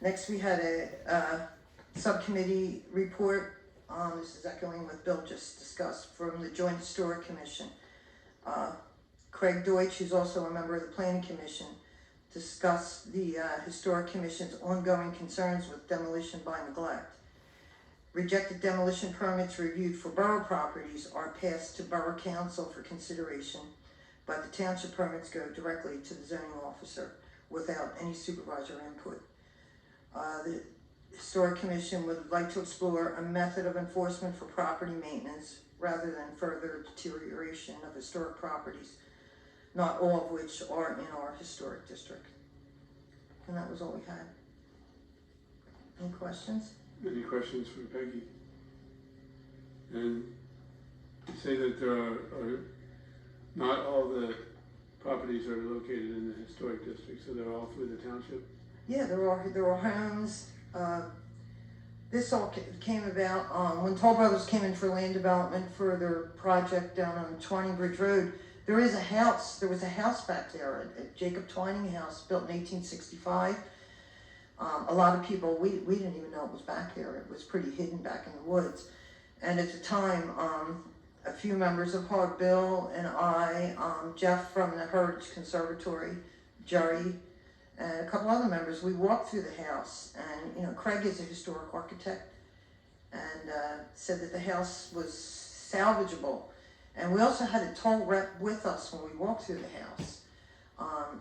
Next, we had a subcommittee report. This is echoing what Bill just discussed from the Joint Historic Commission. Craig Deutsch, who's also a member of the Planning Commission, discussed the Historic Commission's ongoing concerns with demolition by neglect. Rejected demolition permits reviewed for borough properties are passed to Borough Council for consideration, but the township permits go directly to the zoning officer without any supervisor input. The Historic Commission would like to explore a method of enforcement for property maintenance rather than further deterioration of historic properties, not all of which are in our historic district. And that was all we had. Any questions? Any questions for Peggy? And you say that there are not all the properties are located in the historic district, so they're all through the township? Yeah, there are homes. This all came about when Toll Brothers came in for land development for their project down on Twining Bridge Road. There was a house back there, a Jacob Twining house built in 1865. A lot of people, we didn't even know it was back there. It was pretty hidden back in the woods. And at the time, a few members of HOG, Bill and I, Jeff from the Heritage Conservatory, Jerry, and a couple other members, we walked through the house. And, you know, Craig is a historic architect and said that the house was salvageable. And we also had a toll rep with us when we walked through the house.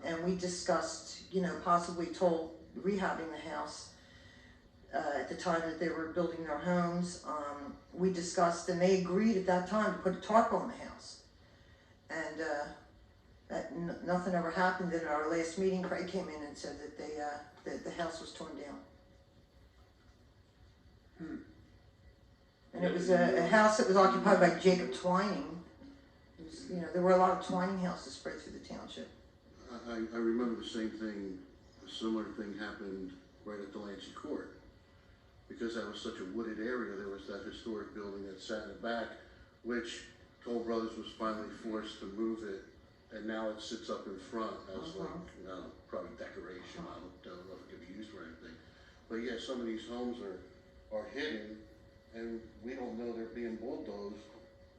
And we discussed, you know, possibly rehabbing the house at the time that they were building their homes. We discussed, and they agreed at that time to put a tarp on the house. And nothing ever happened. At our last meeting, Craig came in and said that that the house was torn down. And it was a house that was occupied by Jacob Twining. It was, you know, there were a lot of Twining houses spread through the township. I remember the same thing, a similar thing happened right at Delancey Court. Because that was such a wooded area, there was that historic building that sat in the back, which Toll Brothers was finally forced to move it, and now it sits up in front as like, you know, probably decoration. I don't know if it could be used for anything. But yeah, some of these homes are hidden, and we don't know they're being bulldozed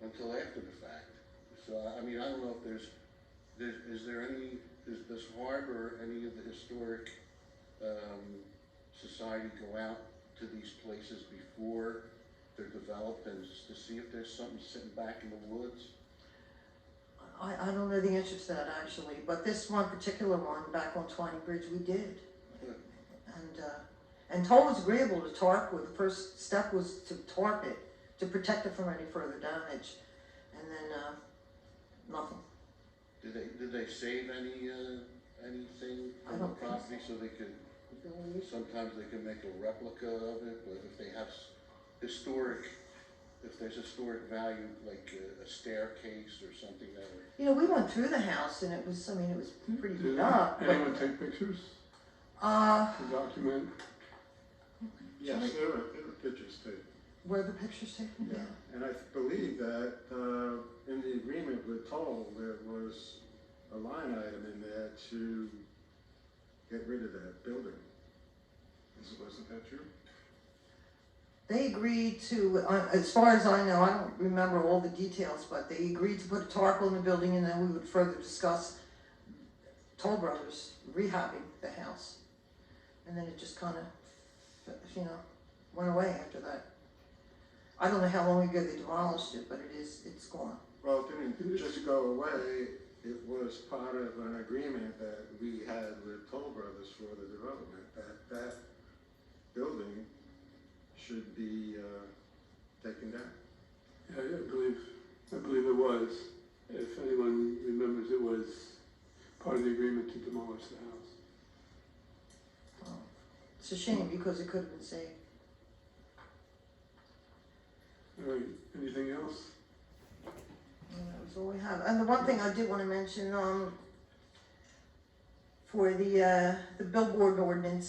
until after the fact. So, I mean, I don't know if does HARB or any of the historic society go out to these places before they're developed and to see if there's something sitting back in the woods? I don't know the answer to that actually, but this one particular one back on Twining Bridge, we did. And Toll was agreeable to tarp. The first step was to tarp it, to protect it from any further damage. And then nothing. Did they save anything from the property so they could, sometimes they can make a replica of it, but if they have if there's historic value, like a staircase or something that would... You know, we went through the house and it was pretty beat up. Anyone take pictures to document? Yes, there were pictures taken. Were the pictures taken? Yeah. And I believe that in the agreement with Toll, there was a line item in there to get rid of that building. Wasn't that true? They agreed to, as far as I know, I don't remember all the details, but they agreed to put a tarp on the building, and then we would further discuss Toll Brothers rehabbing the house. And then it just kind of, you know, went away after that. I don't know how long ago they demolished it, but it's gone. Well, it didn't just go away. It was part of an agreement that we had with Toll Brothers for the development, that building should be taken down. Yeah, I believe it was. If anyone remembers, it was part of the agreement to demolish the house. Oh, it's a shame because it could have been saved. All right, anything else? And that was all we have. And the one thing I did want to mention, for the billboard ordinance,